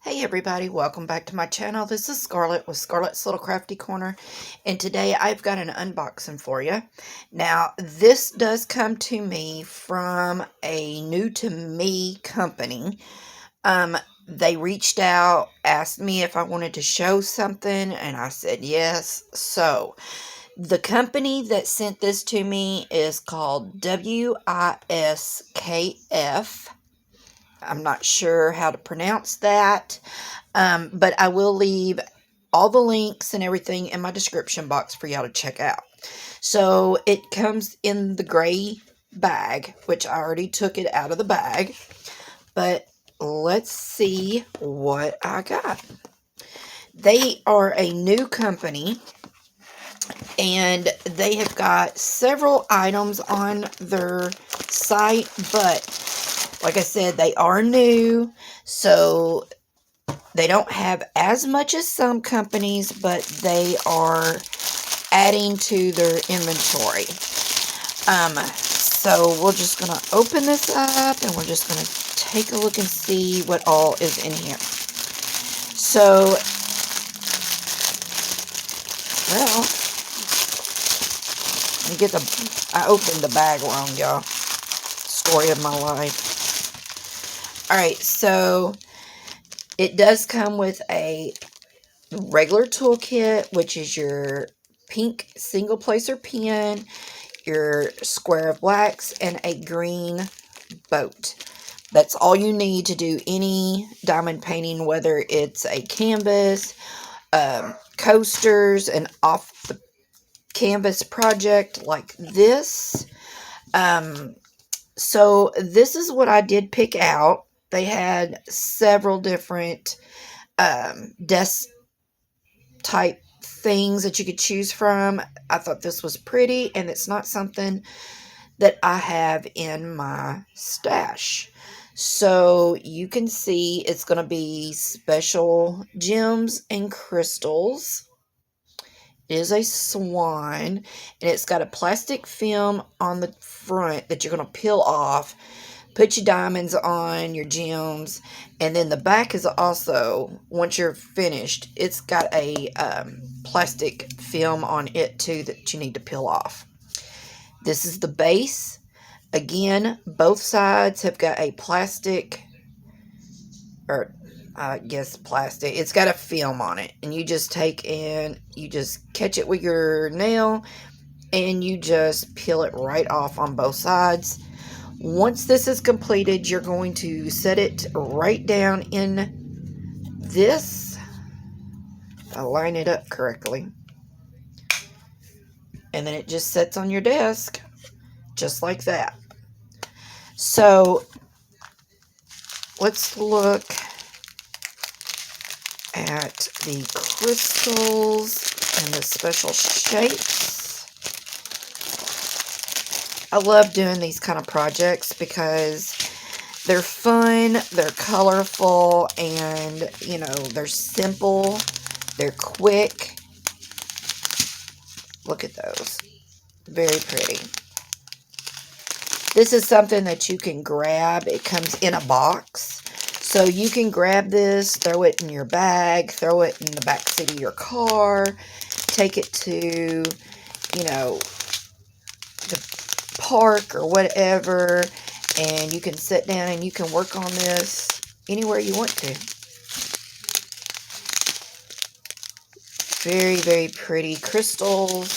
Hey everybody, welcome back to my channel. This is Scarlet with Scarlet's Little Crafty Corner, and today I've got an unboxing for you. Now, this does come to me from a new-to-me company. They reached out, asked me if I wanted to show something, and I said yes. So, the company that sent this to me is called WISKF. I'm not sure how to pronounce that, but I will leave all the links and everything in my description box for y'all to check out. So it comes in the gray bag, which I already took it out of the bag, but let's see what I got. They are a new company, and they have got several items on their site, but like I said, they are new, so they don't have as much as some companies, but they are adding to their inventory. So we're just going to open this up, and we're just going to take a look and see what all is in here. So, well, let me get I opened the bag wrong, y'all. Story of my life. Alright, so it does come with a regular toolkit, which is your pink single placer pen, your square of wax, and a green boat. That's all you need to do any diamond painting, whether it's a canvas, coasters, an off the canvas project like this. So this is what I did pick out. They had several different desk type things that you could choose from. I thought this was pretty, and it's not something that I have in my stash. So you can see it's going to be special gems and crystals. It is a swan, and it's got a plastic film on the front that you're going to peel off. Put your diamonds on, your gems, and then the back is also, once you're finished, it's got a plastic film on it too that you need to peel off. This is the base. Again, both sides have got a plastic, or I guess plastic. It's got a film on it, and you just take and you just catch it with your nail, and you just peel it right off on both sides. Once this is completed, you're going to set it right down in this. I'll line it up correctly. And then it just sits on your desk, just like that. So, let's look at the crystals and the special shapes. I love doing these kind of projects because they're fun, they're colorful, and, you know, they're simple, they're quick. Look at those. Very pretty. This is something that you can grab. It comes in a box. So you can grab this, throw it in your bag, throw it in the back seat of your car, take it to, you know, the park or whatever, and you can sit down and you can work on this anywhere you want to. Very, very pretty crystals.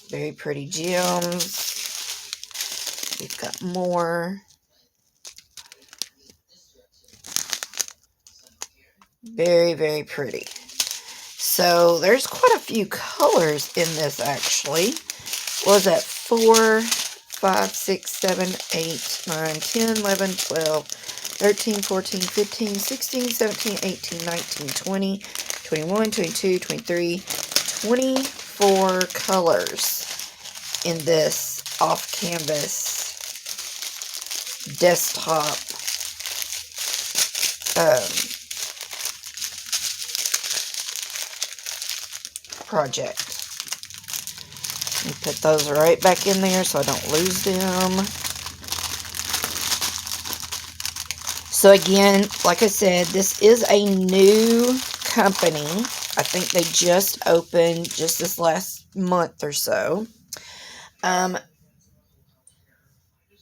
Very pretty gems. We've got more. Very, very pretty. So there's quite a few colors in this actually. What was that? 4, 5, 6, 7, 8, 9, 10, 11, 12, 13, 14, 15, 16, 17, 18, 19, 20, 21, 22, 23, 24 colors in this off-canvas desktop project. You put those right back in there so I don't lose them. So again, like I said, this is a new company. I think they just opened just this last month or so.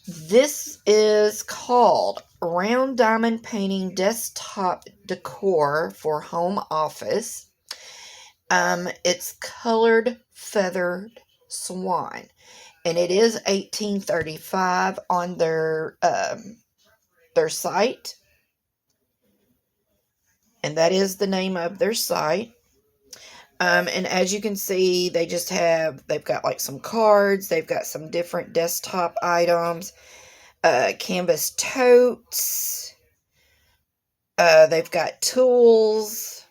This is called Round Diamond Painting Desktop Decor for Home Office. It's Colored Feathered Swan, and it is $18.35 on their site, and that is the name of their site. And as you can see, they've got like some cards, they've got some different desktop items, canvas totes, they've got tools,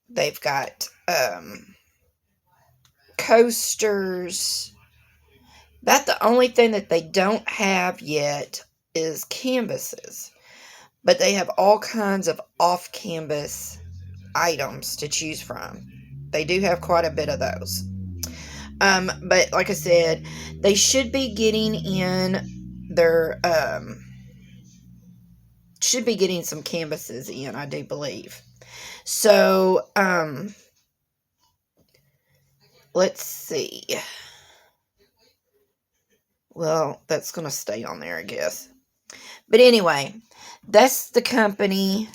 they've got coasters. About the only thing that they don't have yet is canvases, but they have all kinds of off-canvas items to choose from. They do have quite a bit of those. But like I said, they should be getting in their should be getting some canvases in, I do believe. So let's see. Well, that's going to stay on there, I guess. But anyway, that's the company.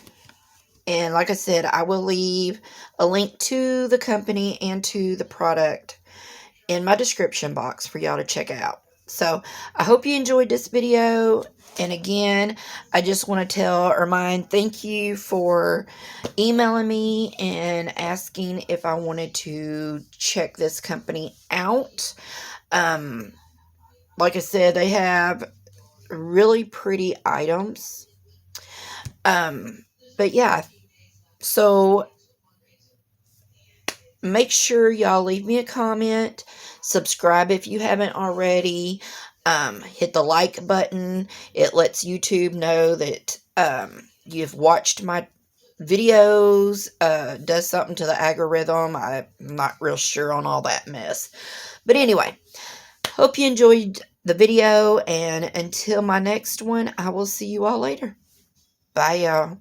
And like I said, I will leave a link to the company and to the product in my description box for y'all to check out. So I hope you enjoyed this video. And again, I just want to remind, thank you for emailing me and asking if I wanted to check this company out. Like I said, they have really pretty items. But yeah, so make sure y'all leave me a comment, subscribe if you haven't already, hit the like button. It lets YouTube know that you've watched my videos, does something to the algorithm. I'm not real sure on all that mess. But anyway, hope you enjoyed the video, and until my next one, I will see you all later. Bye, y'all.